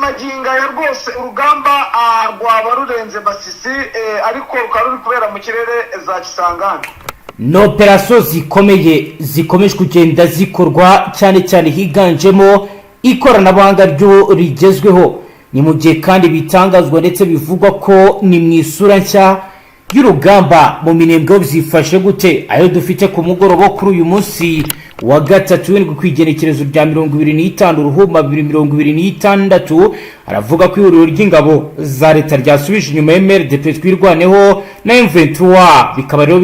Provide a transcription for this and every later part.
maginga ya rwose urugamba rwaba rurenze Masisi ariko rukaba ruri kubera mu kirere za Kisangani. No operasiyo zikomeye zikomeje kugenda zikorwa cyane cyane higanjemo ikoranabuhanga ryo rigezweho. Ni mu gihe kandi bitangazwa ndetse bivugwa ko ni mu isura nshya y'urugamba mu minembwe byifashe gute. Ayo dufite ku mugoroba kuri uyu munsi wa gatatu w'indwi kwigenekerezo rya 25 Ruhuma 2026 aravuga ko ihuriro ry'ingabo za leta ryasubije inyuma MRDP twirwaneho na M23 bikaba rero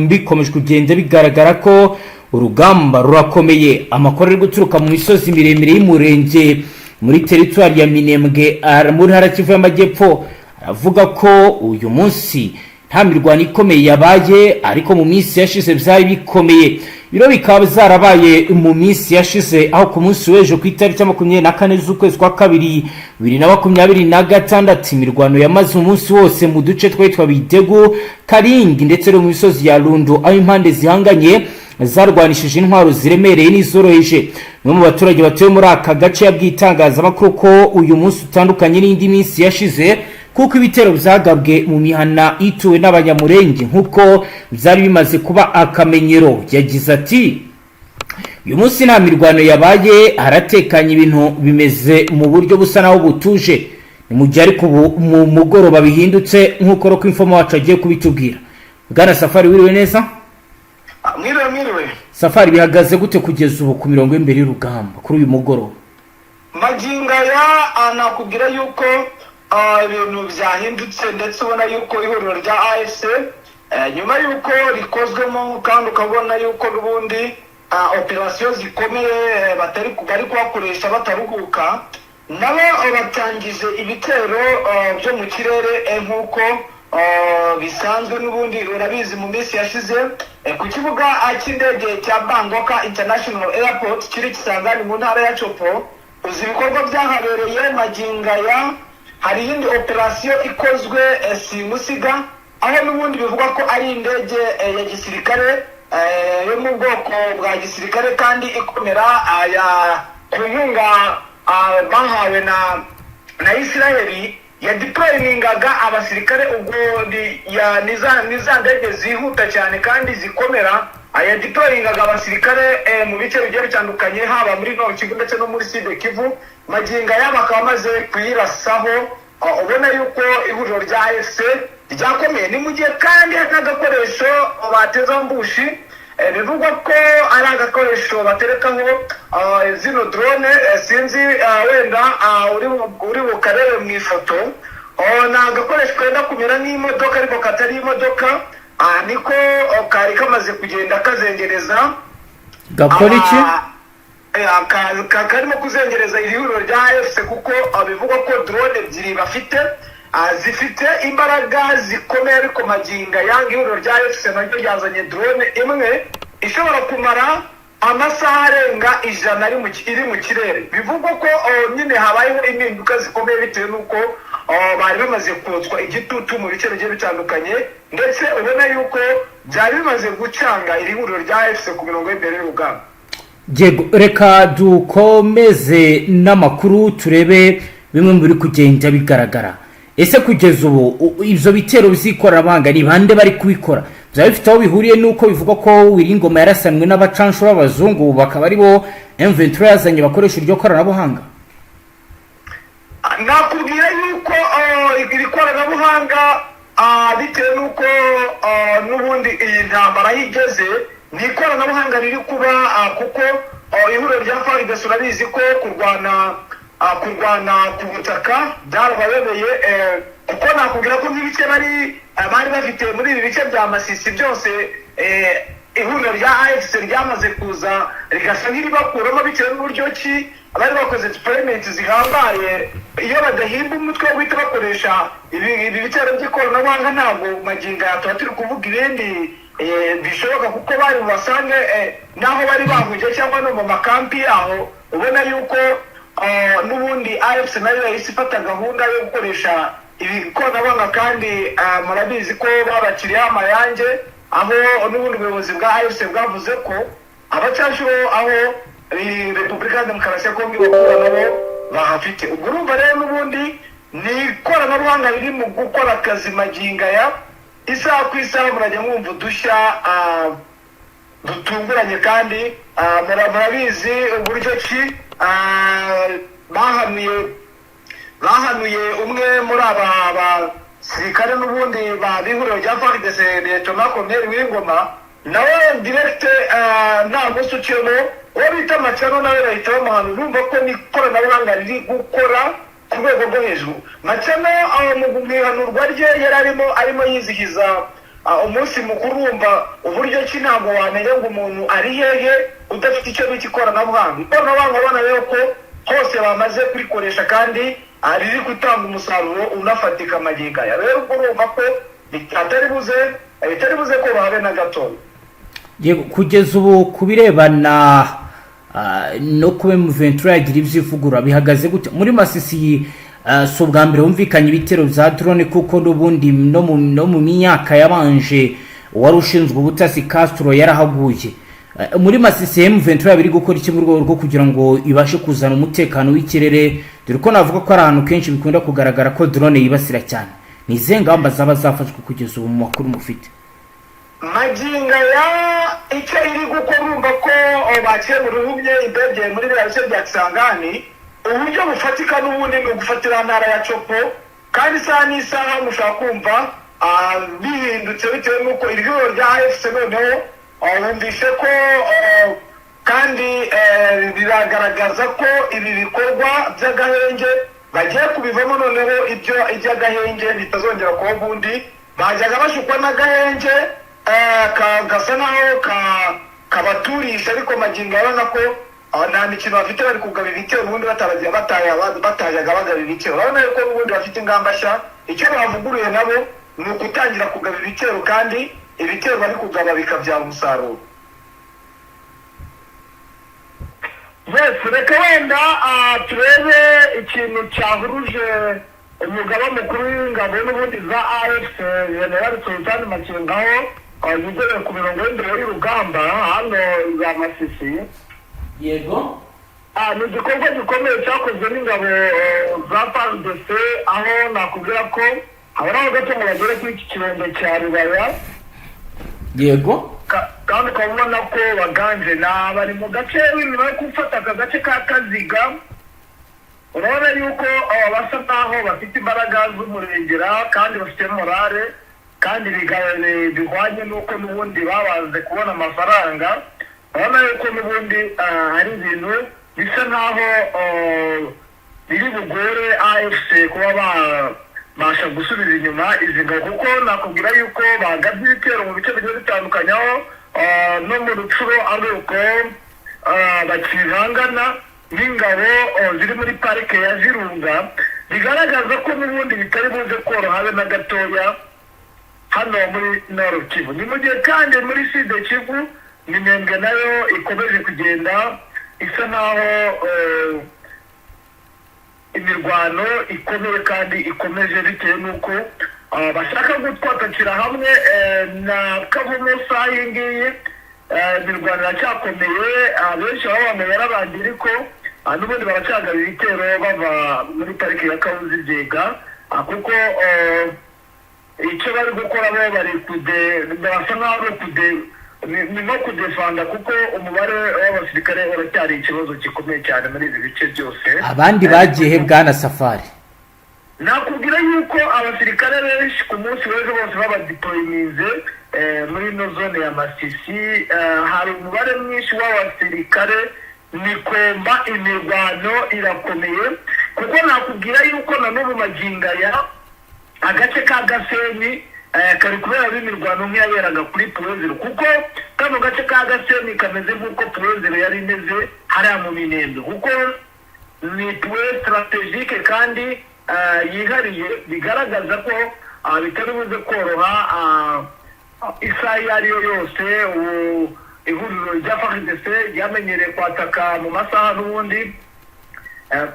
bikomeje kugenda bigaragara ko urugamba rurakomeye. Amakuru ari guturuka mu misozi miremire y'umurenge muri territoire ya Minembwe muri Harakivu y'Amajyepfo aravuga ko uyu munsi nta mirwano ikomeye yabaye ariko mu minsi yashize byari bikomeye. Biro bikaba zarabaye mu minsi yashize aho ku munsi w'ejo ku itariki ya 24 z'ukwezi kwa kabiri 2026 imirwano yamaze umunsi wose mu duce twitwa Bitegu, Karingi ndetse no mu misozi ya Rundo aho impande zihanganye zarwanishije intwaro ziremereye n'izoroheje. Bamwe mu baturage batuye muri aka gace yabwitangazamakuru ko uyu munsi utandukanye n'indi minsi yashize kuko ibitero byagabwe mu mihana ituwe n'abanyamurenge nkuko byari bimaze kuba akamenyero. Yagize ati uyu munsi nta mirwano yabaye, haratekanye, ibintu bimeze mu buryo busa naho butuje. Ni mu gihe ariko mu mugoroba bihindutse nkuko roko informa wacu agiye kubitubwira. Bwana Safari wiriwe neza? Mwiriwe. Safari bihagaze gute kugeza ubu ku mirongo imbere y'urugamba kuri uyu mugoroba? Maginga ya anakubwira yuko ibintu byahindutse ndetse ubona yuko ihuriro rya AFC nyuma yuko rikozwemo kandi ukabona yuko rubundi operasiyo zikomeye bari kubakoresha bataruhuka, nabo batangije ibitero byo mu kirere nk'uko bisanzwe n'ubundi urabizi mu minsi yashize ku kibuga cy'indege cya Bangkok International Airport kiri Kisangani mu ntara ya Chopo. Uzi ibikorwa byahabereye maginga ya hari indi operasiyo ikozwe simusiga aho n'ubundi bivuga ko ari indege ya gisirikare yo mu bwoko bwa gisirikare kandi ikomera ya kunga bahawe na Israeli ya deployingaga abasirikare ubwo ya niza ndege zihuta cyane kandi zikomera aya deployingaga abasirikare mu bice bigiye bitandukanye haba muri Nord Kivu ndetse no muri Sud Kivu. Maginga y'abakaba maze kuyirasaho ubona yuko ihuriro rya AFC ryakomeye. Ni mu gihe kandi n'agakoresho bateza mbushi bivugwa ko ari agakoresho baterekaho zino drone sinzi wenda uri bukarebe mu ifoto na agakoresho kenda kumera nk'imodoka ariko katari imodoka niko kari kamaze kugenda kazengereza. Gakora iki? Karimo kuzengereza ihuriro rya AFC kuko bivugwa ko drone ebyiri bafite zifite imbaraga zikomeye ariko maginga yanga ihuriro rya AFC naryo ryazanye drone imwe ishobora kumara amasaha arenga 100 iri mu kirere. Bivugwa ko nyine habayeho impinduka zikomeye bitewe n'uko bari bamaze kotswa igitutu mu bice bigiye bitandukanye ndetse ubona yuko byari bimaze gucanga iri huriro rya AFC ku mirongo y'imbere y'urugamba. Reka dukomeze n'amakuru turebe bimwe mu biri kugenda bigaragara. Ese kugeza ubu ibyo bitero bizikorabanga ni bande bari kubikora? Byaba bifite aho bihuriye nuko bivuga ko Wiringoma yarasanwe n'abacanshuro b'abazungu bakaba ari bo M23 yazanye bakoresha iryo koranabuhanga? Nakubwira yuko iri koranabuhanga bitewe nuko n'ubundi iyi ntambara yigeze ni ikoranabuhanga riri kuba kuko ihuriro rya Fardc urabizi ko kurwana ku butaka byarabayobeye kuko nakubwira ko nk'ibice bari bafite muri ibi bice bya Masisi byose ihuriro rya AFC ryamaze kuza rigasa nk'iribakuramo bitewe n'uburyo ki abari bakoze experiment zihambaye. Iyo badahimba umutwe wita bakoresha ibi bitero by'ikoranabuhanga ntabwo maginga tuba turi kuvuga ibindi bishoboka kuko bari basange naho bari bahuje cyangwa no mu makampi aho ubona yuko n'ubundi AFC nayo yahise ifata gahunda yo gukoresha ibikoranabuhanga kandi murabizi ko babakiriye amayange aho n'ubundi ubuyobozi bwa AFC bwavuze ko abacanshuro aho Repubulika ya Demokarasi ya Kongo bakura nabo bahafite. Ubwo urumva rero n'ubundi ni ikoranabuhanga riri mu gukora akazi magingo aya, isaha ku isaha murajya mwumva udushya dutunguranye, kandi murabizi uburyo ki bahanuye umwe muri aba basirikare n'ubundi b'ihuriro rya Fardc Lieutenant Colonel W'Ingoma, nawe direct nta munsi uciyemo uwo bita Macano nawe bahita bamuhana. Urumva ko ni ikoranabuhanga riri gukora ku rwego rwo hejuru. Macano mu ihanurwa rye yari arimo yizihiza umunsi mukuru, wumva uburyo ki ntabwo wamenya ngo umuntu ari hehe udafite icyo bita ikoranabuhanga. Ikoranabuhanga ubona rero ko hose bamaze kurikoresha kandi riri gutanga umusaruro unafatika magingo aya. Rero ubwo urumva ko bitari buze ko babe na gatoya. Kugeza ubu kubirebana no kuba M23 yagira ivyivugura bihagaze gute muri Masisi? So bwa mbere humvikanye ibitero za drone, kuko n'ubundi no mu myaka yabanje wari ushinzwe ubutasi Castro yarahaguye. Muri Masisi M23 biri gukora iki mu rwego rwo kugira ngo ibashe kuzana umutekano w'ikirere, dore ko navuga ko ari ahantu kenshi bikunda kugaragara ko drone yibasira cyane? Ni izihe ngamba zaba zafashwe kugeza ubu mu makuru mufite? Magingo ya icyo iri gukora, urumva ko baciye mu ruhumye imbegeye muri biriya bice bya Kisangani. Uburyo bufatika n'ubundi ni ugufatira ntara ya Copo, kandi isaha n'isaha mushaka kumva bihindutse bitewe n'uko ihuriro rya AFC noneho wumvishe ko kandi biragaragaza ko ibi bikorwa by'agahenge bagiye kubivamo. Noneho iby'agahenge bitazongera kuba ubundi bajyaga bashukwa n'agahenge gasa naho kabaturisha, ariko magingo abona ko nta mikino bafite bari kugaba ibitero, ubundi batayaga bagaba ibitero. Urabona yuko n'ubundi bafite ingamba nshya. Icyo bavuguruye nabo ni ukutangira kugaba ibitero, kandi ibitero bari kugaba bikabyara umusaruro. Reka wenda turebe ikintu cyahuruje umugaba mukuru w'ingabo n'ubundi za AFC General Sultan Makengaho yigereye ku mirongo y'imbere y'urugamba hano za Masisi. Yego, ni igikorwa gikomeye cyakozwe n'ingabo za Fardc, aho nakubwira ko haburaho gato ngo bagere kuri iki kirombe cya Rubaya. Yego, kandi ukabona ko baganje bari mu gace nyuma yo gufata aka gace ka Kaziga. Urabona yuko basa naho bafite imbaraga z'umurengera kandi bafite morale, kandi bihwanye n'uko n'ubundi babanze kubona amafaranga. Urabona yuko n'ubundi hari ibintu bisa naho biri bugore AFC kuba babasha gusubiza inyuma izi ngabo, kuko nakubwira yuko bagabye ibitero mu bice bigiye bitandukanye, aho no mu Rucuro ari uko bakivangana n'ingabo ziri muri parike ya Virunga, bigaragaza ko n'ubundi bitari buze koroha habe na gatoya hano muri Nord Kivu. Ni mu gihe kandi muri Sud Kivu Minembwe nayo ikomeje kugenda isa naho imirwano ikomeye kandi ikomeje bitewe n'uko bashaka gutwatakira hamwe na Kavumu. Saa iyi ngiyi imirwano iracyakomeye, benshi baba bamwe yarabandi, ariko n'ubundi baracagaba ibitero bava muri pariki ya Kabuzi Byega, kuko icyo bari gukora bo barasa nk'aho ni no kudefanda, kuko umubare w'abasirikare uracyari ikibazo gikomeye cyane muri ibi bice byose. Abandi bagiye he bwana Safari? Nakubwira yuko abasirikare benshi ku munsi w'ejo bose babadeployinze muri ino zone ya Masisi. Hari umubare mwinshi w'abasirikare, nikomba imirwano irakomeye, kuko nakubwira yuko na n'ubu magingo aya agace ka Gasenyi kari kubera b'imirwano nk'iyaberaga kuri Puwezero, kuko kano gace ka Gasenyi kameze nk'uko Puwezero yari imeze hariya mu Minembwe, kuko ni puwe strategique kandi yihariye, bigaragaza ko bitari buze koroha isaha iyo ari yo yose. Ihuriro rya Fardc ryamenyereye kwataka mu masaha n'ubundi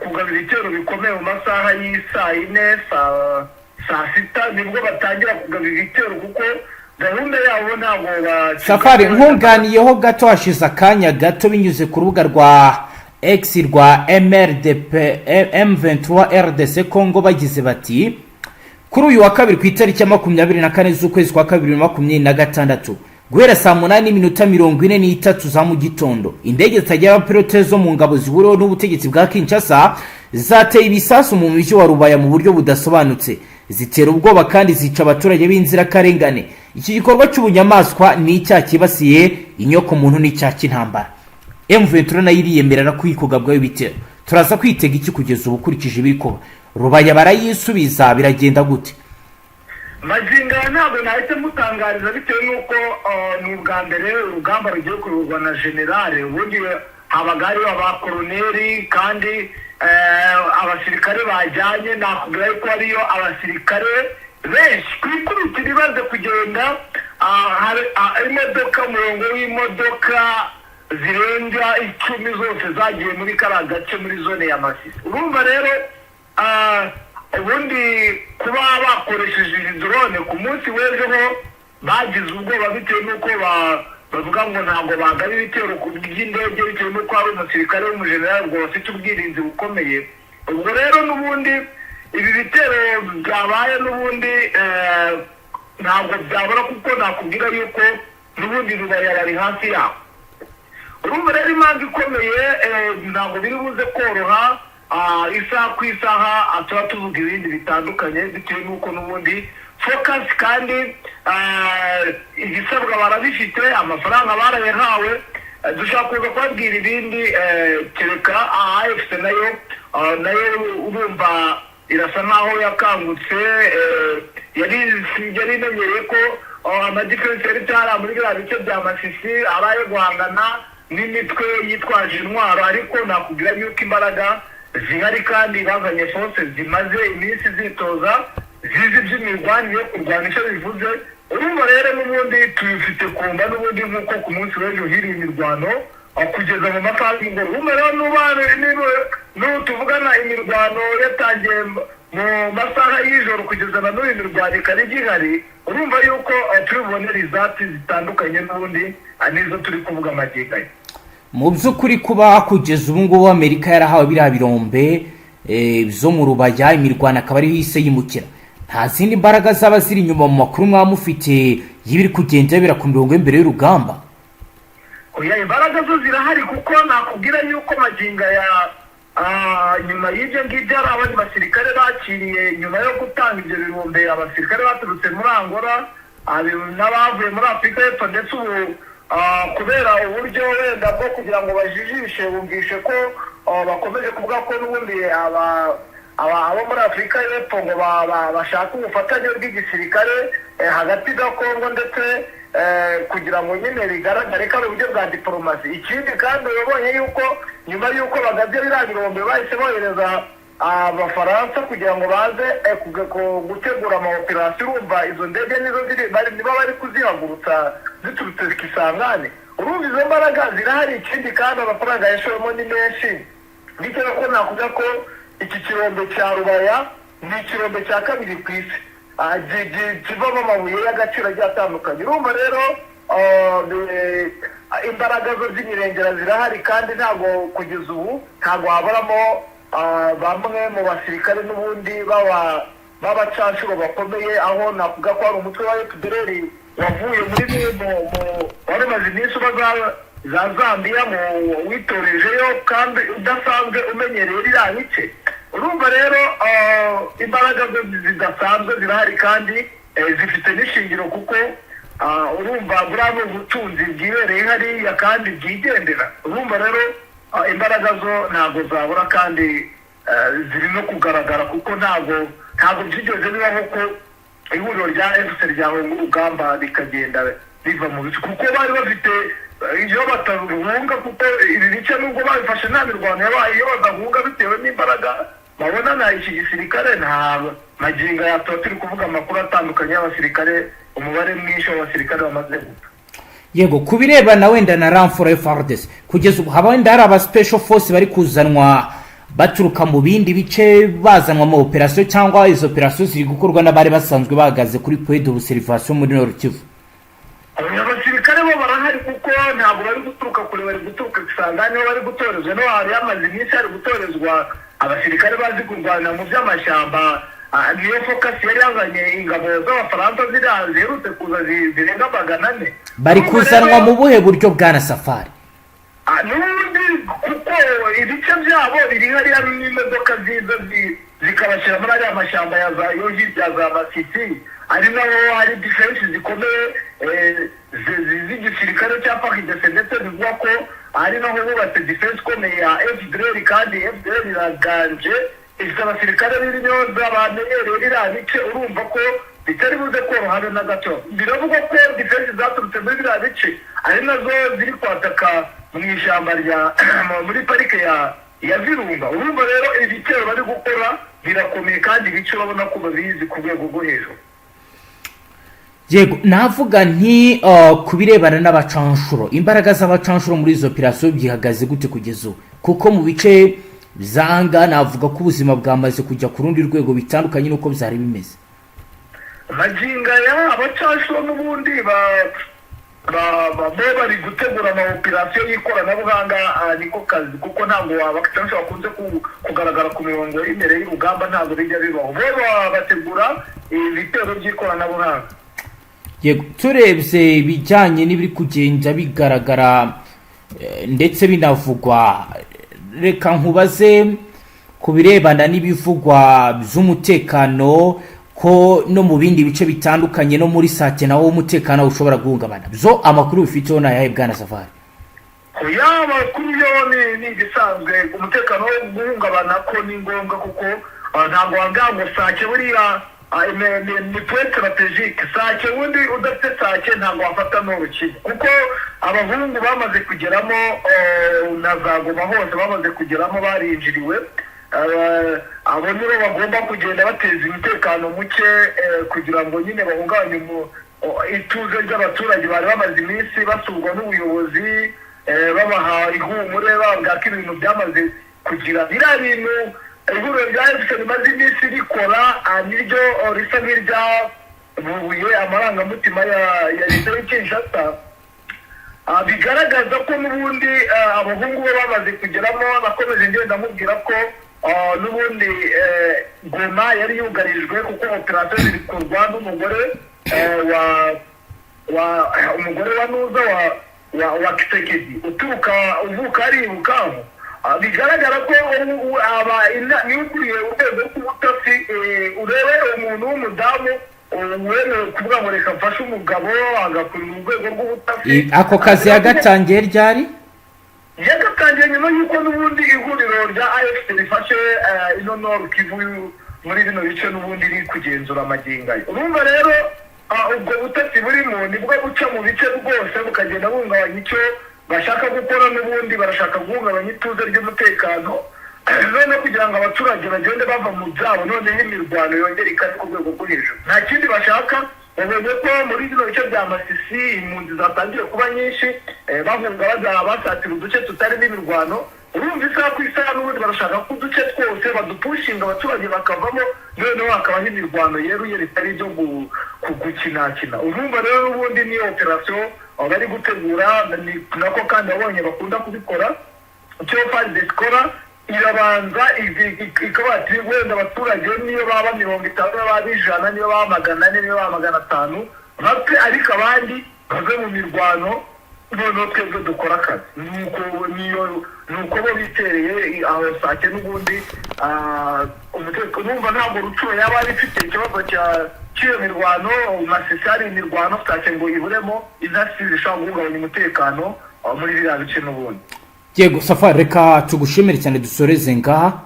kugaba ibitero bikomeye mu masaha y'isaa 4 saa 6 nibwo batangira kugaba ibitero, kuko gahunda yabo ntabwo Safari nkunganiyeho gato hashize akanya gato binyuze ku rubuga rwa X rwa MRDP M23 RDC Congo bagize bati kuri uyu wa kabiri ku itariki ya 24 z'ukwezi kwa 2026 guhera saa 8:43 za mu gitondo indege zitagira abapilote zo mu ngabo zihuriweho n'ubutegetsi bwa Kinshasa zateye ibisasu mu mujyi wa Rubaya mu buryo budasobanutse zitera ubwoba kandi zica abaturage b'inzirakarengane. Iki gikorwa cy'ubunyamaswa ni icyaha kibasiye inyoko muntu n'icyaha cy'intambara. M23 nayo iriyemerera kwikugabwa y'ibitero. Turaza kwitega iki kugeza ubu kurikije ibiko Rubaya barayisubiza biragenda gute? Mazinga ntabwo nahise mutangariza bitewe nuko ni ubwa mbere urugamba rugiye kururwa na generale, ubundi habagari abakoloneli kandi abasirikare bajyanye nakubwira ko ariyo abasirikare benshi kwikubitira ibaze kugenda imodoka murongo w'imodoka zirenga 10 zose zagiye muri kara gace muri zone ya Masisi. Urumva rero ubundi kuba bakoresheje drone ku munsi w'ejo bagize ubwoba bitewe nuko bavuga ngo ntabwo bagaba ibitero ku by'indege bitewe nuko ari umusirikare w'umujenerali ngo bafite ubwirinzi bukomeye. Ubwo rero n'ubundi ibi bitero byabaye n'ubundi ntabwo byabura kuko nakubwira yuko n'ubundi Rubaya bari hafi yaho. Urumva rero impamvu ikomeye ntabwo biri buze koroha isaha ku isaha tuba tuvuga ibindi bitandukanye bitewe nuko n'ubundi focus kandi igisabwa barabifite amafaranga barayahawe. Dushaka kuza kubabwira ibindi kereka AFC nayo urumva irasa naho yakangutse yari imenyereye ko amadifense yari cyara muri biriya bice bya Masisi araye guhangana n'imitwe yitwaje intwaro, ariko nakubwira yuko imbaraga zihari kandi bazanye force zimaze iminsi zitoza zizi by'imirwanire kurwana icyo bivuze. Urumva rero n'ubundi tubifite kumva n'ubundi nk'uko ku munsi w'ejo hiri imirwano kugeza mu masaha y'ingoro. Urumva rero tuvugana imirwano yatangiye mu masaha y'ijoro kugeza na n'uyu mirwano ikari gihari. Urumva yuko turi bubone result zitandukanye n'ubundi nizo turi kuvuga amagiganye. Mu by'ukuri kuba kugeza ubu ngubu Amerika yarahawe biriya birombe zo mu Rubaya imirwano akaba ariho ise yimukira, nta zindi mbaraga zaba ziri inyuma mu makuru mwamufite y'ibiri kugenda bira ku mirongo imbere y'urugamba? Oya, imbaraga zo zirahari kuko nakubwira yuko maginga ya nyuma y'ibyo ngibyo hari abandi basirikare bakiriye nyuma yo gutanga ibyo birombe. Abasirikare baturutse muri Angola n'abavuye muri Afurika y'Epfo, ndetse ubu kubera uburyo wenda bwo kugira ngo bajijishe bumvishe ko bakomeje kuvuga ko n'ubundi abo muri Afurika y'Epfo ngo bashaka ubufatanye bw'igisirikare hagati ya Kongo ndetse kugira ngo nyine bigaragare ko ari uburyo bwa diplomasi. Ikindi kandi babonye yuko nyuma y'uko bagabye biriya birombe bahise bohereza abafaransa kugira ngo baze gutegura amaoperasiyo. Urumva izo ndege nizo niba bari kuzihagurutsa ziturutse Kisangani. Urumva izo mbaraga zirahari. Ikindi kandi amafaranga yashowemo ni menshi, bitewe ko nakuvuga ko iki kirombe cya Rubaya ni ikirombe cya kabiri ku isi kivamo amabuye y'agaciro agiye atandukanye. Urumva rero imbaraga zo z'imirengera zirahari kandi ntabwo kugeza ubu ntabwo haburamo bamwe mu basirikare n'ubundi b'abacanshuro bakomeye, aho navuga ko hari umutwe wa FDLR wavuye muri wari umaze iminsi uba za Zambia witorejeyo kandi udasanzwe umenyereye iriya bice. Urumva rero imbaraga zidasanzwe zirahari kandi zifite n'ishingiro kuko urumva buriya ni ubutunzi bwibereye hariya kandi bwigendera. Urumva rero imbaraga zo ntabwo zabura kandi ziri no kugaragara kuko ntabwo byigeze bibaho ko ihuriro rya FC ryawe mu rugamba rikagenda riva mu bice, kuko bari bafite iyo batahunga, kuko ibi bice nubwo babifashe nta mirwano yabaye. Iyo badahunga bitewe n'imbaraga babona na iki gisirikare, nta maginga yatuba turi kuvuga amakuru atandukanye y'abasirikare, umubare mwinshi w'abasirikare bamaze gupfa. Yego, kubirebana wenda na ramforo Fardc kugeza ubu haba wenda hari aba special force bari kuzanwa baturuka mu bindi bice bazanwa mu operation, cyangwa izo operation ziri gukorwa n'abari basanzwe bahagaze kuri point d'observation muri Nord Kivu? Abasirikare bo barahari kuko ntabwo bari guturuka kure, bari guturuka Kisangani niho bari gutorezwa, no hari amaze iminsi hari gutorezwa abasirikare bazi kurwana mu by'amashyamba. Niyo focus yari yazanye ingabo z'Abafaransa ziherutse kuza zirenga 400. bari kuzanwa mu buhe buryo bwana Safari? N'ubundi kuko ibice byabo biri hariya n'imodoka ziza zikabashyira muri ariya mashyamba ya za Masisi, ari naho hari defense zikomeye z'igisirikare cya Fardc, ndetse bivuga ko ari naho bubatse defense ikomeye ya FDLR, kandi FDLR iraganje ifite abasirikare b'intyoza bamenyereye iriya bice. Urumva ko bitari buze korohana na gato. Biravugwa ko defense zaturutse muri biriya bice ari nazo ziri kwataka mu ishyamba muri parike ya Virunga. Urumva rero ibitero bari gukora birakomeye, kandi ibice urabona ko babizi ku rwego rwo hejuru. Yego, navuga nti kubirebana n'abacanshuro, imbaraga z'abacanshuro muri izo operation byihagaze gute kugeza ubu? Kuko mu bice bizanga navuga ko ubuzima bwamaze kujya ku rundi rwego bitandukanye nuko byari bimeze. Maginga ya abacanshuro n'ubundi bari gutegura ama operation y'ikoranabuhanga, niko kazi, kuko ntabwo abacanshuro bakunze kugaragara ku mirongo y'imbere y'urugamba, ntabwo bijya bibaho. Bo bategura ibitero by'ikoranabuhanga. Yego, turebye ibijyanye n'ibiri kugenda bigaragara ndetse binavugwa, reka nkubaze ku birebana n'ibivugwa by'umutekano ko no mu bindi bice bitandukanye no muri Sake naho umutekano ushobora guhungabana. Byo amakuru bifiteho na yahe bwana Safari? Ya makuru yo ni gisanzwe, umutekano guhungabana ko ni ngombwa, kuko ntabwo wangango Sake buriya ni point strategique. Sake ubundi udafite Sake ntabwo wafata n'urukiko, kuko abahungu bamaze kugeramo na za Goma hose bamaze kugeramo barinjiriwe. Abo nibo bagomba kugenda bateza umutekano muke kugira ngo nyine bahungabanye ituze ry'abaturage bari bamaze iminsi basurwa n'ubuyobozi, babaha ihumure, bababwira ko ibintu byamaze kugira biriya bintu. Ihuriro rya AVIS rimaze iminsi rikora niryo risa nk'iryabubuye amarangamutima ya leta y'Kinshasa, bigaragaza ko n'ubundi abahungu bo bamaze kugeramo. Nakomeje ngenda mubwira ko n'ubundi Goma yari yugarijwe, kuko operation ziri kurwa n'umugore umugore wa Nuza wa Kisekedi uvuka ari Bukavu. Bigaragara ko niwukuriye urwego rw'ubutasi, urebe umuntu w'umudamu wemewe kuvuga ngo reka mfashe umugabo agakurira urwego rw'ubutasi. Ako kazi yagatangiye ryari? Yagatangiye nyuma y'uko n'ubundi ihuriro rya AFC rifashe ino Nord Kivu muri bino bice n'ubundi riri kugenzura amagingo ayo. Urumva rero ubwo butasi burimo nibwo buca mu bice rwose bukagenda bungabanya icyo bashaka gukora. N'ubundi barashaka guhungabanya ituze ry'umutekano, none kugira ngo abaturage bagende bava mu byabo, noneho imirwano yongere ikari ku rwego rwo hejuru. Nta kindi bashaka. Babonye ko muri bino bice bya Masisi impunzi zatangiye kuba nyinshi, bahunga basatira uduce tutarimo imirwano. Urumva isaha ku isaha n'ubundi barashaka ko uduce twose badupushinga abaturage bakavamo, noneho hakabaho imirwano yeruye ritari ibyo gukinakina. Urumva rero n'ubundi niyo operation bari gutegura, nako kandi abonye bakunda kubikora. Icyo Fardc ikora irabanza ikabati wenda abaturage niyo baba 50, baba 100, niyo baba 400, niyo baba 500 bapfe, ariko abandi bave mu mirwano, noneho twebwe dukora akazi. Nuko bo bitereye aho Sake n'ubundi umutekano. Numva ntabwo Rucuro yaba ari ifite ikibazo cy'iyo mirwano. Masisi hari imirwano, Sake ngo iburemo intasi zishobora guhungabanya umutekano muri biriya bice n'ubundi. Yego Safari, reka tugushimire cyane, dusoreze ngaha.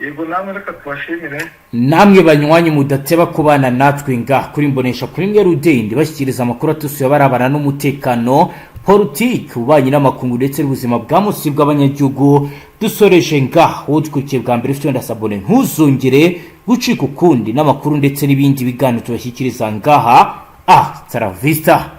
Yego, namwe reka tubashimire. Namwe banywanyi mudateba kubana natwe ngaha kuri Mbonesha kuri mwe Rudende bashyikiriza amakuru atusuye barabana n'umutekano, Politique, ububanyi n'amakungu ndetse n'ubuzima bwa musi bw'abanyagihugu. Dusoreje ngaha, udukurikiye bwa mbere ufite ndasabone ntuzongere gucika ukundi n'amakuru ndetse n'ibindi biganiro tubashyikiriza ngaha. Tara vista.